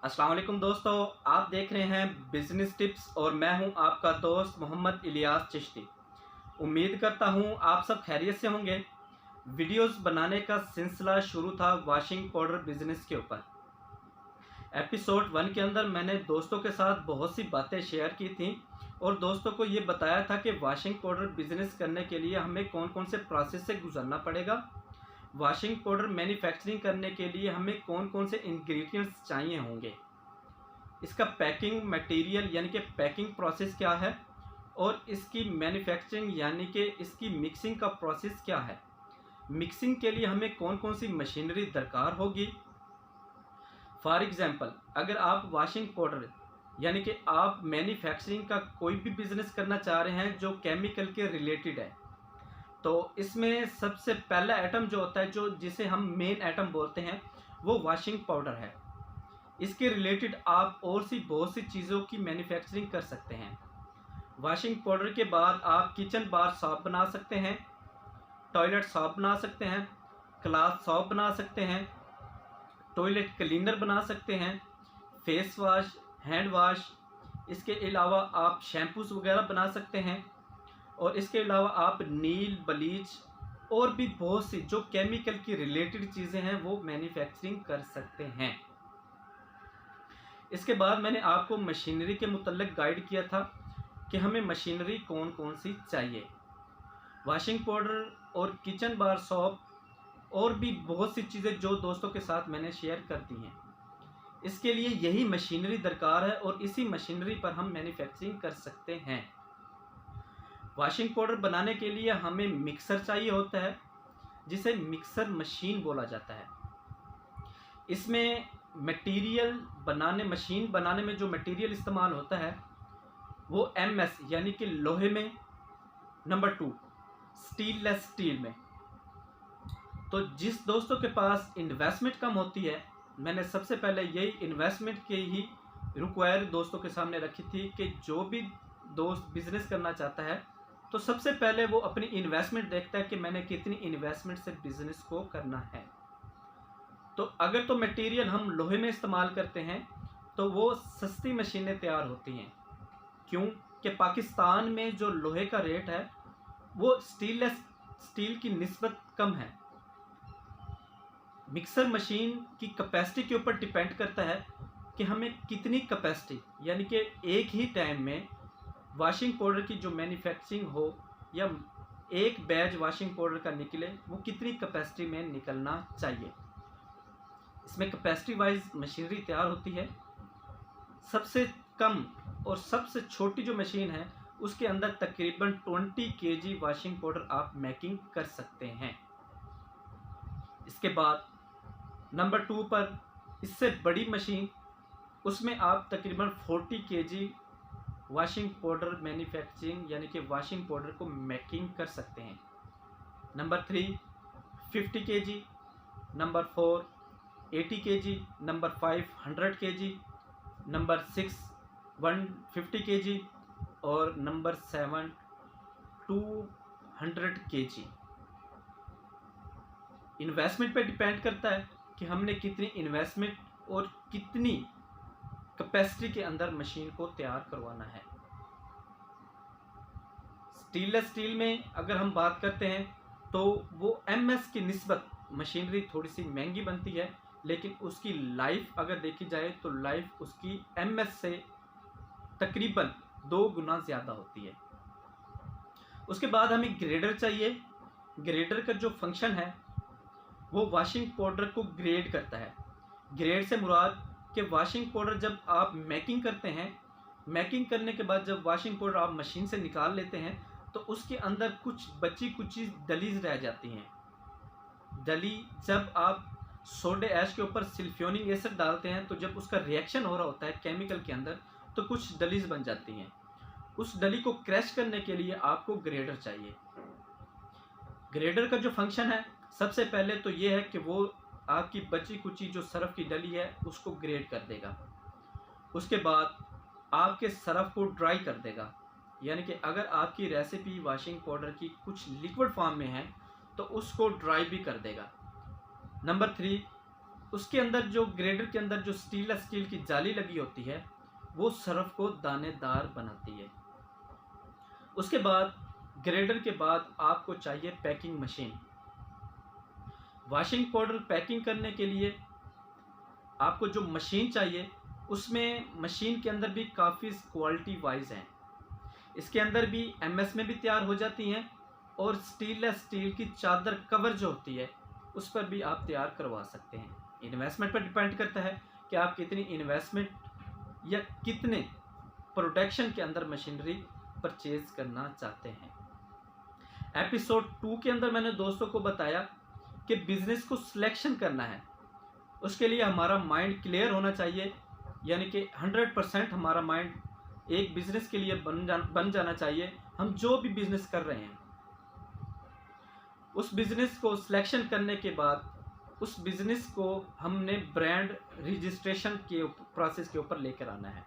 अस्सलाम वालेकुम दोस्तों, आप देख रहे हैं बिजनेस टिप्स और मैं हूं आपका दोस्त मोहम्मद इलियास चिश्ती। उम्मीद करता हूं आप सब खैरियत से होंगे। वीडियोस बनाने का सिलसिला शुरू था वॉशिंग पाउडर बिजनेस के ऊपर। एपिसोड 1 के अंदर मैंने दोस्तों के साथ बहुत सी बातें शेयर की थी और दोस्तों को ये बताया था कि वॉशिंग पाउडर बिजनेस करने के लिए हमें कौन कौन से प्रोसेस से गुजरना पड़ेगा, वॉशिंग पाउडर मैन्युफैक्चरिंग करने के लिए हमें कौन कौन से इंग्रेडिएंट्स चाहिए होंगे, इसका पैकिंग मटेरियल यानी कि पैकिंग प्रोसेस क्या है और इसकी मैन्युफैक्चरिंग यानी कि इसकी मिक्सिंग का प्रोसेस क्या है। मिक्सिंग के लिए हमें कौन कौन सी मशीनरी दरकार होगी। फॉर एग्जांपल, अगर आप वॉशिंग पाउडर यानी कि आप मैन्युफैक्चरिंग का कोई भी बिजनेस करना चाह रहे हैं जो केमिकल के रिलेटेड है, तो इसमें सबसे पहला आइटम जो होता है, जो जिसे हम मेन आइटम बोलते हैं, वो वॉशिंग पाउडर है। इसके रिलेटेड आप और सी बहुत सी चीज़ों की मैन्युफैक्चरिंग कर सकते हैं। वॉशिंग पाउडर के बाद आप किचन बार सॉप बना सकते हैं, टॉयलेट सॉप बना सकते हैं, क्लॉथ सॉप बना सकते हैं, टॉयलेट क्लीनर बना सकते हैं, फेस वॉश, हैंड वॉश। इसके अलावा आप शैम्पूस वगैरह बना सकते हैं और इसके अलावा आप नील, ब्लीच और भी बहुत सी जो केमिकल की रिलेटेड चीज़ें हैं वो मैन्युफैक्चरिंग कर सकते हैं। इसके बाद मैंने आपको मशीनरी के मुतल्लिक गाइड किया था कि हमें मशीनरी कौन कौन सी चाहिए। वॉशिंग पाउडर और किचन बार सॉप और भी बहुत सी चीज़ें जो दोस्तों के साथ मैंने शेयर कर दी हैं। इसके लिए यही मशीनरी दरकार है और इसी मशीनरी पर हम मैन्युफैक्चरिंग कर सकते हैं। वॉशिंग पाउडर बनाने के लिए हमें मिक्सर चाहिए होता है, जिसे मिक्सर मशीन बोला जाता है। इसमें मशीन बनाने में जो मटेरियल इस्तेमाल होता है वो MS यानी कि लोहे में, नंबर 2 स्टीललेस स्टील में। तो जिस दोस्तों के पास इन्वेस्टमेंट कम होती है, मैंने सबसे पहले यही इन्वेस्टमेंट के ही रिक्वायर दोस्तों के सामने रखी थी कि जो भी दोस्त बिजनेस करना चाहता है तो सबसे पहले वो अपनी इन्वेस्टमेंट देखता है कि मैंने कितनी इन्वेस्टमेंट से बिजनेस को करना है। तो अगर तो मटेरियल हम लोहे में इस्तेमाल करते हैं तो वो सस्ती मशीनें तैयार होती हैं, क्यों कि पाकिस्तान में जो लोहे का रेट है वो स्टीललेस स्टील की निस्बत कम है। मिक्सर मशीन की कैपेसिटी के ऊपर डिपेंड करता है कि हमें कितनी कैपेसिटी यानी कि एक ही टाइम में वॉशिंग पाउडर की जो मैन्युफैक्चरिंग हो या एक बैच वॉशिंग पाउडर का निकले, वो कितनी कैपेसिटी में निकलना चाहिए। इसमें कैपेसिटी वाइज मशीनरी तैयार होती है। सबसे कम और सबसे छोटी जो मशीन है उसके अंदर तकरीबन 20 kg वॉशिंग पाउडर आप मेकिंग कर सकते हैं। इसके बाद नंबर 2 पर इससे बड़ी मशीन, उसमें आप तकरीबन 40 kg वॉशिंग पाउडर मैन्युफैक्चरिंग यानी कि वॉशिंग पाउडर को मेकिंग कर सकते हैं। Number 3 50 kg, number 4 80 kg, number 5 100 kg, number 6 150 kg और नंबर 7 200 kg। इन्वेस्टमेंट पे डिपेंड करता है कि हमने कितनी इन्वेस्टमेंट और कितनी कैपेसिटी के अंदर मशीन को तैयार करवाना है। स्टीललेस स्टील में अगर हम बात करते हैं तो वो MS की निस्बत मशीनरी थोड़ी सी महंगी बनती है, लेकिन उसकी लाइफ अगर देखी जाए तो लाइफ उसकी MS से तकरीबन 2 गुना ज़्यादा होती है। उसके बाद हमें ग्रेडर चाहिए। ग्रेडर का जो फंक्शन है वो वॉशिंग पाउडर को ग्रेड करता है। ग्रेड से मुराद कि वॉशिंग पाउडर जब आप मेकिंग करते हैं, मेकिंग करने के बाद जब वॉशिंग पाउडर आप मशीन से निकाल लेते हैं तो उसके अंदर कुछ बची कुछ डलीज रह जाती हैं। डली जब आप सोडे ऐश के ऊपर सल्फ्यूरिक एसिड डालते हैं तो जब उसका रिएक्शन हो रहा होता है केमिकल के अंदर तो कुछ डलीज बन जाती हैं। उस डली को क्रैश करने के लिए आपको ग्रेडर चाहिए। ग्रेडर का जो फंक्शन है सबसे पहले तो ये है कि वो आपकी बची कुची जो सरफ की डली है उसको ग्रेड कर देगा। उसके बाद आपके सरफ को ड्राई कर देगा, यानी कि अगर आपकी रेसिपी वॉशिंग पाउडर की कुछ लिक्विड फॉर्म में है तो उसको ड्राई भी कर देगा। नंबर 3 उसके अंदर जो ग्रेडर के अंदर जो स्टेनलेस स्टील की जाली लगी होती है वो सर्फ को दानेदार बनाती है। उसके बाद ग्रेडर के बाद आपको चाहिए packing machine. Washing powder packing करने के लिए आपको जो मशीन चाहिए उसमें मशीन के अंदर भी काफ़ी क्वालिटी वाइज हैं। इसके अंदर भी एमएस में भी तैयार हो जाती हैं और स्टेनलेस स्टील की चादर कवर जो होती है उस पर भी आप तैयार करवा सकते हैं। इन्वेस्टमेंट पर डिपेंड करता है कि आप कितनी इन्वेस्टमेंट या कितने प्रोडक्शन के अंदर मशीनरी परचेज करना चाहते हैं। एपिसोड 2 के अंदर मैंने दोस्तों को बताया कि बिजनेस को सिलेक्शन करना है, उसके लिए हमारा माइंड क्लियर होना चाहिए, यानी कि 100% हमारा माइंड एक बिजनेस के लिए बन जाना चाहिए। हम जो भी बिजनेस कर रहे हैं उस बिजनेस को सिलेक्शन करने के बाद उस बिजनेस को हमने ब्रांड रजिस्ट्रेशन के प्रोसेस के ऊपर लेकर आना है।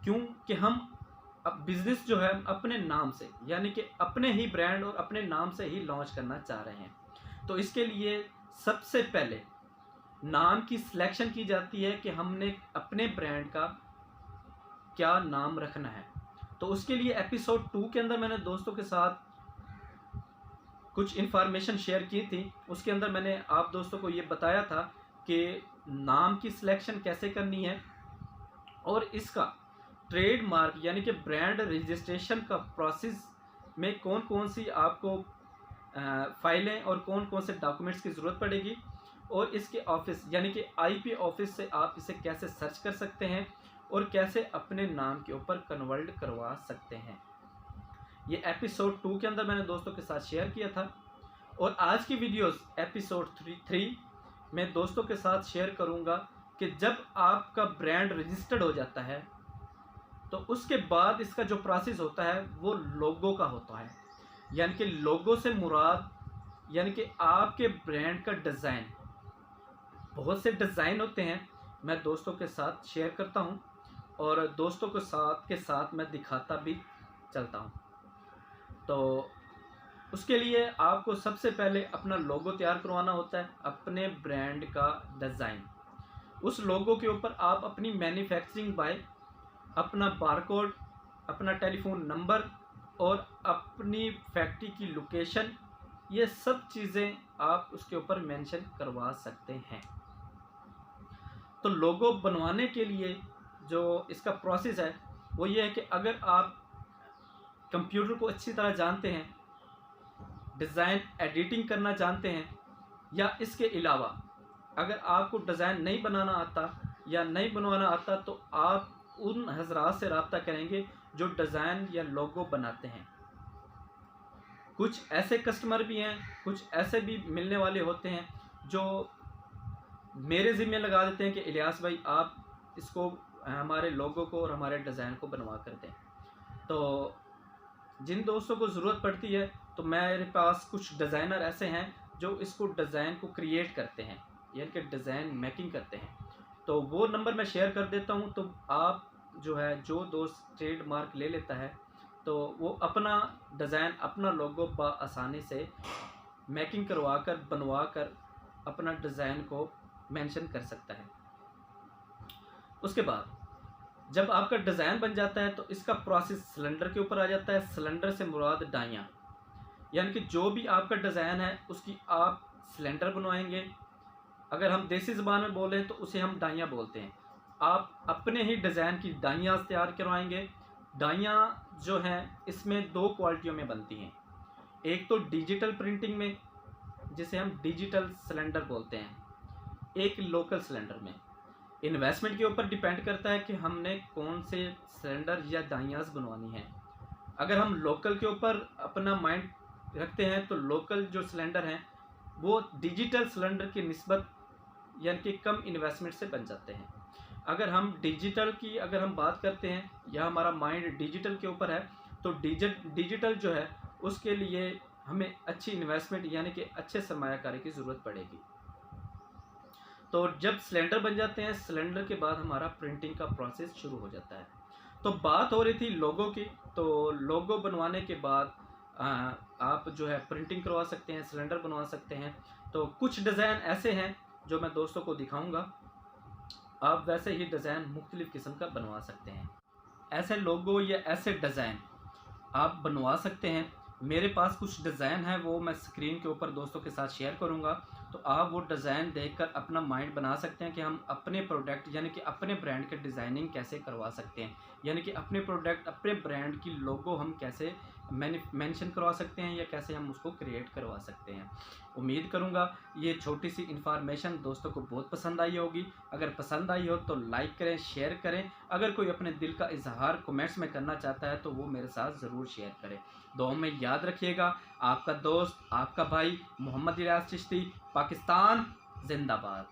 क्योंकि हम अब बिजनेस जो है अपने नाम से, यानी कि अपने ही ब्रांड और अपने नाम से ही लॉन्च करना चाह रहे हैं। तो इसके लिए सबसे पहले नाम की सिलेक्शन की जाती है कि हमने अपने ब्रांड का क्या नाम रखना है। तो उसके लिए एपिसोड 2 के अंदर मैंने दोस्तों के साथ कुछ इन्फॉर्मेशन शेयर की थी। उसके अंदर मैंने आप दोस्तों को ये बताया था कि नाम की सिलेक्शन कैसे करनी है और इसका ट्रेडमार्क यानी कि ब्रांड रजिस्ट्रेशन का प्रोसेस में कौन कौन सी आपको फाइलें और कौन कौन से डॉक्यूमेंट्स की ज़रूरत पड़ेगी और इसके ऑफिस यानी कि आईपी ऑफिस से आप इसे कैसे सर्च कर सकते हैं और कैसे अपने नाम के ऊपर कन्वर्ट करवा सकते हैं। ये एपिसोड 2 के अंदर मैंने दोस्तों के साथ शेयर किया था। और आज की वीडियोस एपिसोड 3 मैं दोस्तों के साथ शेयर करूंगा कि जब आपका ब्रांड रजिस्टर्ड हो जाता है तो उसके बाद इसका जो प्रोसेस होता है वो लोगो का होता है। यानी कि लोगो से मुराद यानी कि आपके ब्रांड का डिज़ाइन। बहुत से डिज़ाइन होते हैं, मैं दोस्तों के साथ शेयर करता हूं और दोस्तों के साथ मैं दिखाता भी चलता हूं। तो उसके लिए आपको सबसे पहले अपना लोगो तैयार करवाना होता है, अपने ब्रांड का डिज़ाइन। उस लोगो के ऊपर आप अपनी मैन्युफैक्चरिंग बाय, अपना बारकोड, अपना टेलीफोन नंबर और अपनी फैक्ट्री की लोकेशन, ये सब चीज़ें आप उसके ऊपर मेंशन करवा सकते हैं। तो लोगो बनवाने के लिए जो इसका प्रोसेस है वो ये है कि अगर आप कंप्यूटर को अच्छी तरह जानते हैं, डिज़ाइन एडिटिंग करना जानते हैं, या इसके अलावा अगर आपको डिज़ाइन नहीं बनाना आता या नहीं बनवाना आता तो आप उन हजरात से रब्ता करेंगे जो डिज़ाइन या लोगो बनाते हैं। कुछ ऐसे कस्टमर भी हैं, कुछ ऐसे भी मिलने वाले होते हैं जो मेरे ज़िम्मे लगा देते हैं कि इलियास भाई आप इसको हमारे लोगो को और हमारे डिज़ाइन को बनवा कर दें। तो जिन दोस्तों को ज़रूरत पड़ती है तो मेरे पास कुछ डिज़ाइनर ऐसे हैं जो इसको डिज़ाइन को क्रिएट करते हैं, यानी कि डिज़ाइन मेकिंग करते हैं। तो वो नंबर मैं शेयर कर देता हूँ। तो आप जो है जो दोस्त ट्रेडमार्क ले लेता है तो वो अपना डिज़ाइन, अपना लोगो आसानी से मेकिंग करवा कर बनवा कर अपना डिज़ाइन को मेंशन कर सकता है। उसके बाद जब आपका डिज़ाइन बन जाता है तो इसका प्रोसेस सिलेंडर के ऊपर आ जाता है। सिलेंडर से मुराद डाइयाँ, यानी कि जो भी आपका डिज़ाइन है उसकी आप सिलेंडर बनवाएंगे। अगर हम देसी ज़बान में बोलें तो उसे हम डाइयाँ बोलते हैं। आप अपने ही डिज़ाइन की डाइयाँ तैयार करवाएंगे। डाइयाँ जो हैं इसमें 2 क्वालिटियों में बनती हैं। एक तो डिजिटल प्रिंटिंग में जिसे हम डिजिटल सिलेंडर बोलते हैं, एक लोकल सिलेंडर में। इन्वेस्टमेंट के ऊपर डिपेंड करता है कि हमने कौन से सिलेंडर या डाइयास बनवानी है। अगर हम लोकल के ऊपर अपना माइंड रखते हैं तो लोकल जो सिलेंडर हैं वो डिजिटल सिलेंडर की निस्बत यानी कि कम इन्वेस्टमेंट से बन जाते हैं। अगर हम डिजिटल की हम बात करते हैं या हमारा माइंड डिजिटल के ऊपर है तो डिजिटल जो है उसके लिए हमें अच्छी इन्वेस्टमेंट यानी कि अच्छे सरमायाकारी की ज़रूरत पड़ेगी। तो जब सिलेंडर बन जाते हैं, सिलेंडर के बाद हमारा प्रिंटिंग का प्रोसेस शुरू हो जाता है। तो बात हो रही थी लोगो की। तो लोगो बनवाने के बाद आप जो है प्रिंटिंग करवा सकते हैं, सिलेंडर बनवा सकते हैं। तो कुछ डिज़ाइन ऐसे हैं जो मैं दोस्तों को दिखाऊंगा। आप वैसे ही डिज़ाइन मुख्तलिफ़ किस्म का बनवा सकते हैं। ऐसे लोगो या ऐसे डिज़ाइन आप बनवा सकते हैं। मेरे पास कुछ डिज़ाइन है, वो मैं स्क्रीन के ऊपर दोस्तों के साथ शेयर करूंगा, तो आप वो डिज़ाइन देखकर अपना माइंड बना सकते हैं कि हम अपने प्रोडक्ट यानी कि अपने ब्रांड के डिज़ाइनिंग कैसे करवा सकते हैं, यानी कि अपने प्रोडक्ट अपने ब्रांड की लोगो हम कैसे मेंशन करवा सकते हैं या कैसे हम उसको क्रिएट करवा सकते हैं। उम्मीद करूंगा ये छोटी सी इन्फॉर्मेशन दोस्तों को बहुत पसंद आई होगी। अगर पसंद आई हो तो लाइक करें, शेयर करें। अगर कोई अपने दिल का इजहार कमेंट्स में करना चाहता है तो वो मेरे साथ ज़रूर शेयर करें। दुआ में याद रखिएगा। आपका दोस्त, आपका भाई मोहम्मद इलियास चिश्ती, पाकिस्तान जिंदाबाद।